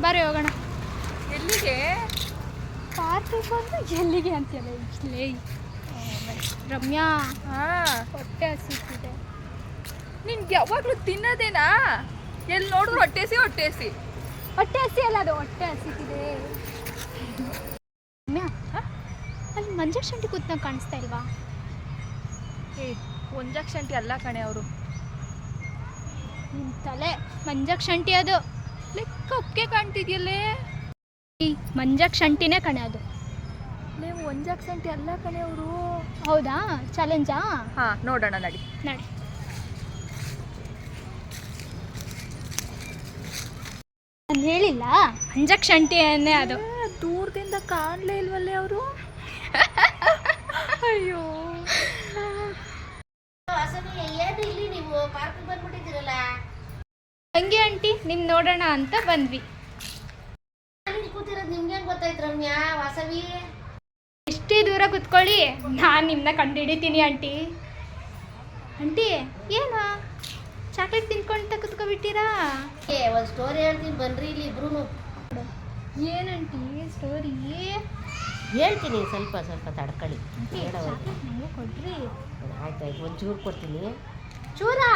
ಬರ್ರಿ ಹೋಗೋಣ. ಎಲ್ಲಿಗೆ? ಪಾರ್ಕಿಗೆ ಬಂದು ಎಲ್ಲಿಗೆ ಅಂತೀಯಲ್ಲ ಇಲ್ಲೇ. ರಮ್ಯಾ, ಹೊಟ್ಟೆ ಹಸಿತಿದೆ. ನಿನ್ಗೆ ಯಾವಾಗಲೂ ತಿನ್ನೋದೇನಾ? ಎಲ್ಲಿ ನೋಡಿದ್ರು ಹೊಟ್ಟೆ ಹಸಿ ಹೊಟ್ಟೆ ಹಸಿ. ಹೊಟ್ಟೆ ಹಸಿ ಅಲ್ಲ, ಅದು ಹೊಟ್ಟೆ ಹಸಿತಿದೆ. ರಮ್ಯಾ, ಅಲ್ಲಿ ಮಂಜು ಶಂಟಿ ಕೂತ್ನಾಗ ಕಾಣಿಸ್ತಾ ಇಲ್ವಾ? ಒಂಜಾಕ್ ಶಂಟಿ ಅಲ್ಲ ಕಣೆ ಅವರು. ನಿನ್ನ ತಲೆ ಮಂಜಾಕ್ ಶಂಟಿ ಅದು. ಕಪ್ಗೆ ಕಾಣ್ತಿದ್ಯಲ್ಲೇ. ಮಂಜಾಕ್ ಶಂಟಿನೇ ಕಣೆ ಅದು. ನೀವು ಒಂಜಾಕ್ ಶಂಟಿ ಅಲ್ಲ ಕಣೆ ಅವರು. ಹೌದಾ? ಚಾಲೆಂಜಾ? ಹಾಂ, ನೋಡೋಣ ನಡಿ. ನಡಿ. ನಾನು ಹೇಳಿಲ್ಲ ಮಂಜಾಕ್ ಶಂಟಿಯನ್ನೇ ಅದು. ದೂರದಿಂದ ಕಾಣಲೇ ಇಲ್ವಲ್ಲೇ ಅವರು. ಅಯ್ಯೋ, ಏನು ಇಲ್ಲಿ ನೀವು ಪಾರ್ಕಿಗೆ ಬಂದ್ಬಿಟ್ಟಿದ್ದೀರಲ್ಲ? ಹಂಗೆ ಆಂಟಿ, ನಿಮ್ ನೋಡೋಣ ಅಂತ ಬಂದ್ವಿ. ಕೂತಿರೋದು ನಿಮ್ಗೆ ಹೆಂಗ್ ಗೊತ್ತಾಯ್ತು ರಮ್ಯಾ? ವಾಸವಿ ಎಷ್ಟೇ ದೂರ ಕುತ್ಕೊಳ್ಳಿ, ನಾನು ನಿಮ್ಮನ್ನ ಕಂಡುಹಿಡಿತೀನಿ ಆಂಟಿ. ಆಂಟಿ ಏನು ಚಾಕ್ಲೇಟ್ ತಿನ್ಕೊಂತ ಕುತ್ಕೊಬಿಟ್ಟಿರಾ? ಒಂದು ಸ್ಟೋರಿ ಹೇಳ್ತೀನಿ ಬನ್ರಿ ಇಲ್ಲಿ ಇಬ್ರು. ಏನಂಟಿ ಸ್ಟೋರಿ? ಹೇಳ್ತೀನಿ, ಸ್ವಲ್ಪ ಸ್ವಲ್ಪ ತಡ್ಕೊಳ್ಳಿ. ಚಾಕ್ಲೇಟ್ ನನಗೆ ಕೊಡ್ರಿ. ಆಯ್ತು ಆಯ್ತು, ಒಂದು ಚೂರು ಕೊಡ್ತೀನಿ. ಚೂರಾ?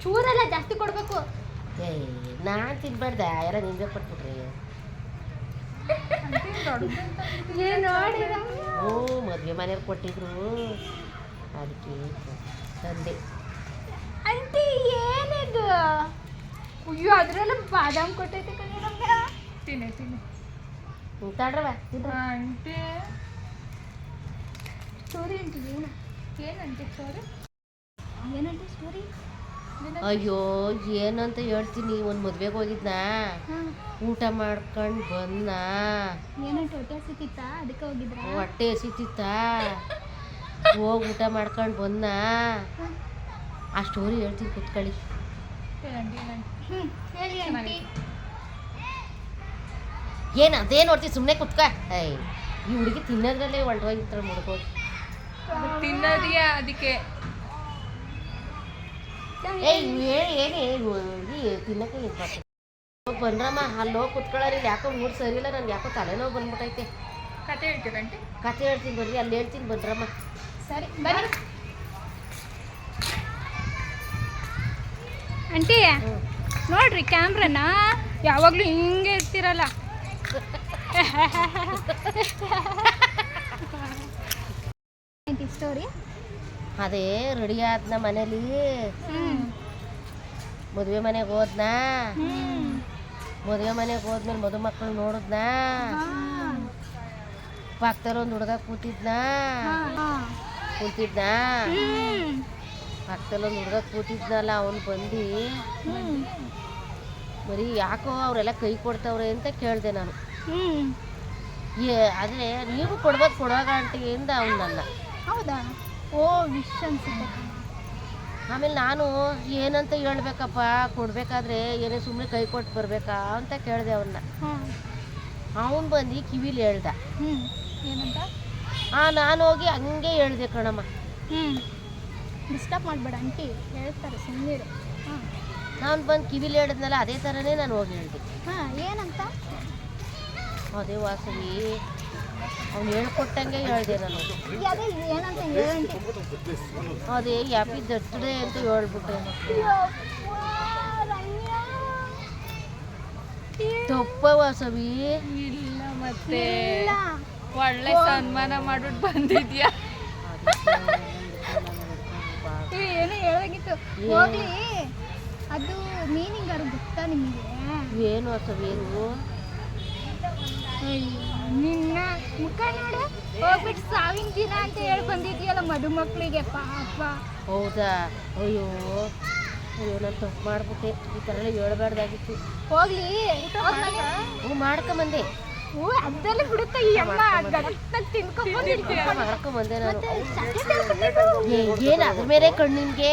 ಚೂರೆಲ್ಲ ಜಾಸ್ತಿ ಕೊಡಬೇಕು. ನಾನು ತಿನ್ಬಾರ್ದ, ಎಲ್ಲ ನಿಂಗೆ ಕೊಟ್ಬಿಟ್ರಿ. ಮದುವೆ ಮನೆಯವ್ರು ಕೊಟ್ಟಿದ್ರು, ಅದಕ್ಕೆ ತಂದೆ. ಆಂಟಿ ಏನಿದು? ಅಯ್ಯೋ, ಅದರಲ್ಲ ಬಾದಾಮ್ ಕೊಟ್ಟೈತೆ ಕಣೆ ನಮ್ಗೆ. ತಿನ್ನಿ ತಿನ್ನಿ. ತಡ್ರವ ಆಂಟಿ. ಸ್ಟೋರಿ ಆಂಟಿ ಏನಂತೆ ಸ್ಟೋರಿ? ಏನಂತೆ ಸ್ಟೋರಿ? ಅಯ್ಯೋ, ಏನಂತ ಹೇಳ್ತೀನಿ. ಒಂದು ಮದ್ವೆಗೆ ಹೋಗಿದ್ನಾ, ಊಟ ಮಾಡ್ಕೊಂಡು ಬಂದ. ಏನಂತ ಹೊಟ್ಟೆ ಹಸಿತಿತ್ತ? ಅದಕ್ಕೆ ಹೋಗಿದ್ರ? ಹೊಟ್ಟೆ ಹಸಿತಿತ್ತ, ಹೋಗಿ ಊಟ ಮಾಡ್ಕೊಂಡು ಬಂದ. ಆ ಸ್ಟೋರಿ ಹೇಳ್ತೀನಿ, ಕುತ್ಕೊಳ್ಳಿ. ಹೇಳಿ ಆಂಟಿ. ಏನು ಅದೇ ನೋಡ್ತೀವಿ, ಸುಮ್ಮನೆ ಕುತ್ಕ. ಈ ಹುಡುಗಿ ತಿನ್ನೋದ್ರಲ್ಲೇ ಹೊರಟೋಗಿರ್ತಾಳೆ ಮುಡ್ಕೋದು. ತಿನ್ನೋದಿಯಾ ಅದಕ್ಕೆ? ಏನೇ ತಿನ್ನಕ್ಕೆ ಇರ್ಬೇಕು. ಹೋಗಿ ಬಂದ್ರಮ್ಮ, ಅಲ್ಲಿ ಹೋಗಿ ಕುತ್ಕೊಳ್ಳೋರಿ. ಯಾಕೋ ಮೂಡ್ ಸರಿ ಇಲ್ಲ, ನನ್ಗೆ ಯಾಕೋ ತಲೆನೋವು ಬಂದ್ಬಿಟ್ಟೈತೆ. ಕತೆ ಹೇಳ್ತೀರ ಆಂಟಿ? ಕತೆ ಹೇಳ್ತೀನಿ ಬರ್ರಿ, ಅಲ್ಲಿ ಹೇಳ್ತೀನಿ ಬನ್ರಮ್ಮ. ಸರಿ ಬನ್ನಿ ಆಂಟಿ. ನೋಡ್ರಿ ಕ್ಯಾಮ್ರಾನ ಯಾವಾಗಲೂ ಹಿಂಗೆ ಇರ್ತಿರಲ್ಲ. ಸ್ಟೋರಿ ಅದೇ ರೆಡಿ ಆದ್ನ ಮನೇಲಿ. ಮದುವೆ ಮನೆಗೆ ಹೋದ್ನಾ, ಮದುವೆ ಮನೆಗೆ ಹೋದ್ಮೇಲೆ ಮದುಮಕ್ಕಳು ನೋಡಿದ್ನ. ಪಕ್ಕದಲ್ಲಿ ಒಂದು ಹುಡುಗ ಕೂತಿದ್ನಾ, ಪಕ್ಕದಲ್ಲಿ ಒಂದು ಹುಡುಗ ಕೂತಿದ್ನಲ್ಲ, ಅವನು ಬಂದು ಬರೀ ಯಾಕೋ ಅವರೆಲ್ಲ ಕೈ ಕೊಡ್ತವ್ರೆ ಅಂತ ಕೇಳಿದೆ ನಾನು. ಆದರೆ ನೀವು ಕೊಡ್ಬೋದು ಕೊಡುವಾಗ ಅಂಟಿಯಿಂದ ಅವನಲ್ಲ. ಹೌದಾ? ಓ ವಿಶ್ ಅನ್ಸುತ್ತೆ. ಆಮೇಲೆ ನಾನು ಏನಂತ ಹೇಳ್ಬೇಕಪ್ಪ, ಕೊಡ್ಬೇಕಾದ್ರೆ ಏನೇ ಸುಮ್ಮನೆ ಕೈ ಕೊಟ್ಟು ಬರ್ಬೇಕಾ ಅಂತ ಕೇಳಿದೆ ಅವನ್ನ. ಅವನು ಬಂದು ಕಿವಿಲಿ ಹೇಳ್ದ. ಏನಂತ? ನಾನು ಹೋಗಿ ಹಂಗೆ ಹೇಳ್ದೆ ಕಣಮ್ಮ. ಡಿಸ್ಟರ್ಬ್ ಮಾಡಬೇಡ ಆಂಟಿ, ಹೇಳ್ತಾರೆ ಸುಮ್ಮನಿರು. ನಾನು ಬಂದು ಕಿವಿಲಿ ಹೇಳಿದ್ನಲ್ಲ, ಅದೇ ಥರನೇ ನಾನು ಹೋಗಿ ಹೇಳಿದೆ. ಏನಂತ? ಅದೇ ವಾಸವಿ, ಅವ್ನು ಹೇಳ್ಕೊಟ್ಟಂಗೆ ಹೇಳಿದೆ ನಾನು. ಏನಂತ ಹೇಳಂಟಿ? ಅದೇ ಹ್ಯಾಪಿ ಬರ್ತ್ಡೇ ಅಂತ ಹೇಳ್ಬಿಟ್ಟೆ. ತಪ್ಪ ವಾಸವಿ? ಇಲ್ಲ ಮತ್ತೆ ಒಳ್ಳೆ ಸನ್ಮಾನ ಮಾಡ್ಬಿಟ್ಟು ಬಂದಿದ್ಯಾ? ಏನೋ ಹೇಳಾಗಿತ್ತು. ಹೋಗ್ಲಿ, ಅದು ಮೀನಿಂಗ್ ಅವ್ರಿಗೆ ಗೊತ್ತಾ ನಿಮಗೆ? ಏನು ವಾಸವಿ? ಏನು ನಿನ್ನ ಮುಖ ನೋಡು, ಹೋಗ್ಬಿಟ್ಟು ಸಾವಿನ ದಿನ ಅಂತ ಹೇಳಿ ಬಂದಿದ್ಯಲ್ಲ ಮದುಮಕ್ಕಳಿಗೆ, ಪಾಪ. ಹೌದಾ? ಅಯ್ಯೋ ಅಯ್ಯೋ, ನಾನು ತಪ್ಪು ಮಾಡ್ಬಿಟ್ಟೆ. ಈ ಥರ ಎಲ್ಲ ಹೇಳ್ಬಾರ್ದಾಗಿತ್ತು. ಹೋಗ್ಲಿ, ಮಾಡ್ಕೊಂಬಂದೆ. ಅದೆಲ್ಲ ಬಿಡುತ್ತೆ ಈ ಅಮ್ಮ, ಮಾಡ್ಕೊಂಬಂದೆ ನಾನು. ಏನು ಅದ್ರ ಮೇಲೆ ಕಣ್ಣಿನ್ಗೆ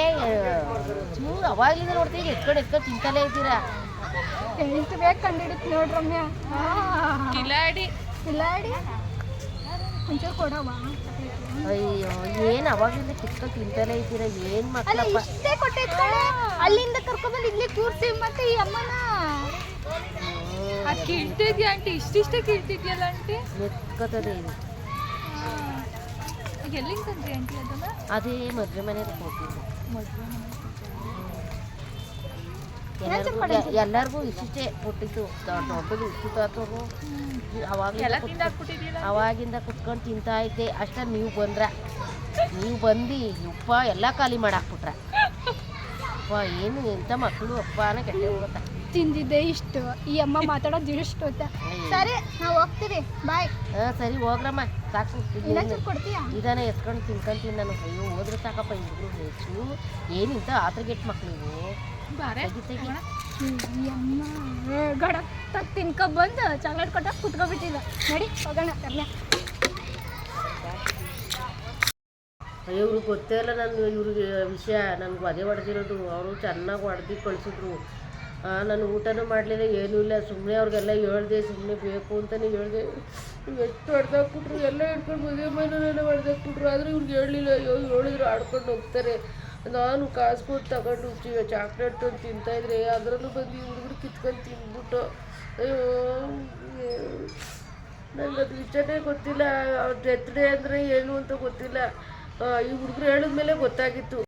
ಅವಾಗ್ಲಿಂದ ನೋಡ್ತೀವಿ, ಎತ್ಕೊಂಡು ತಿಂತಲೇ ಇದ್ದೀರಾ. ಎಂಟು ಬೇಕು ಕಂಡಿಡಿತು ನೋಡ್ರಮ್ಯ. ಕಿಲಾಡಿ ಕಿಲಾಡಿ ಒಂಚೂರು ಕೊಡವ. ಅಯ್ಯೋ, ಏನು ಅವಾಗ್ಲಿಂದ ಕಿತ್ಕೊಂಡು ತಿಂತಲೇ ಇದ್ದೀರಾ, ಏನು ಮಕ್ಕಳಪ್ಪ. ಇಷ್ಟೇ ಕೊಟ್ಟೈತೆ, ಅಲ್ಲಿಂದ ಕರ್ಕೊಂಡ್ಬಂದು ಇಲ್ಲಿ ಕೂರ್ಸಿ ಮತ್ತೆ ಈ ಅಮ್ಮನ ಅದು ಕೀಳ್ತಿದ್ಯಾ ಆಂಟಿ? ಇಷ್ಟಿಷ್ಟೇ ಕೀಳ್ತಿದ್ಯಲ್ಲ ಆಂಟಿ? ಎತ್ಕೋತದೆ ಇದು. ಎಲ್ಲಿಂದ ತಂದ್ರಿ ಆಂಟಿ ಅದನ್ನ? ಅದೇ ಮದುವೆ ಮನೆಗೆ ಕೊಟ್ಟಿದ್ದು. ಮದುವೆ ಎಲ್ಲರಿಗೂ ಇಷ್ಟಿಷ್ಟೇ ಕೊಟ್ಟಿತ್ತು. ದೊಡ್ಡದು ಇಷ್ಟು ತಾತರು ಅವಾಗಿಂದ ಕುತ್ಕೊಂಡು ತಿಂತಾ ಇದ್ದೆ. ಅಷ್ಟ ನೀವು ಬಂದು ಉಪ್ಪ ಎಲ್ಲ ಖಾಲಿ ಮಾಡಾಕ್ಬಿಟ್ರ. ಅಪ್ಪ ಏನು ಎಂಥ ಮಕ್ಕಳು ಅಪ್ಪ ಅನ್ನೋ ಕೆಟ್ಟ ಹೋಗುತ್ತ. ತಿಂದಿದ್ದೆ ಇಷ್ಟು, ಈ ಅಮ್ಮ ಮಾತಾಡೋದು ಇಷ್ಟು ಅಂತ. ಸರಿ ನಾವು ಹೋಗ್ತೀವಿ, ಬಾಯ್. ಸರಿ ಹೋಗ್ರಮ್ಮ, ಸಾಕು. ಕೊಡ್ತೀಯಾ? ಇದಾನೆ ಎತ್ಕೊಂಡು ತಿನ್ಕೊಂತೀನಿ ನಾನು. ಅಯ್ಯೋ ಹೋದ್ರೆ ಸಾಕಪ್ಪ. ಇಬ್ರು ಹೆಚ್ಚು ಏನಿಂತ ಆತಗೆಟ್ ಮಕ್ಳು ಇವು. ಈ ಅಮ್ಮ ಗಡತ್ತ ತಿನ್ಕೊ ಬಂದು ಚಾಕ್ಲೇಟ್ ಕೊಟ್ಟ ಕುತ್ಕೊಬಿಟ್ಟಿಲ್ಲ. ನಡಿ ಹೋಗೋಣ. ಇವ್ರಿಗೆ ಗೊತ್ತೇ ಇಲ್ಲ ಇವ್ರಿಗೆ ವಿಷಯ. ನನಗೆ ಅದೇ ಹೊಡೆದಿರೋದು. ಅವರು ಚೆನ್ನಾಗಿ ಹೊಡೆದು ಕಳಿಸಿದ್ರು. ನಾನು ಊಟನೂ ಮಾಡಲಿಲ್ಲ, ಏನೂ ಇಲ್ಲ. ಸುಮ್ಮನೆ ಅವ್ರಿಗೆಲ್ಲ ಹೇಳ್ದೆ, ಸುಮ್ಮನೆ ಬೇಕು ಅಂತಲೇ ಹೇಳ್ದೆ. ಎಷ್ಟು ಹೊಡೆದಾಕ್ಬಿಟ್ರು, ಎಲ್ಲ ಹಿಡ್ಕೊಂಡು ಮದುವೆ ಮನೆಯೇ ಹೊಡೆದಾಕ್ಬಿಟ್ರು. ಆದರೆ ಇವ್ರಿಗೆ ಹೇಳಲಿಲ್ಲ. ಅಯ್ಯೋ ಹೇಳಿದ್ರು ಆಡ್ಕೊಂಡು ಹೋಗ್ತಾರೆ. ನಾನು ಕಾಸು ಕೊಟ್ಟು ತಗೊಂಡು ಚಾಕ್ಲೇಟ್ ತಂದು ತಿಂತಾಯಿದ್ರೆ ಅದರಲ್ಲೂ ಬಂದು ಈ ಹುಡುಗರು ಕಿತ್ಕೊಂಡು ತಿಂದ್ಬಿಟ್ಟು. ಅಯ್ಯೋ ನನಗೆ ಅದು ವಿಷಯನೇ ಗೊತ್ತಿಲ್ಲ. ಅವ್ರ ಡೆತ್ ಡೇ ಅಂದರೆ ಏನು ಅಂತ ಗೊತ್ತಿಲ್ಲ. ಈ ಹುಡುಗರು ಹೇಳಿದ್ಮೇಲೆ ಗೊತ್ತಾಗಿತ್ತು.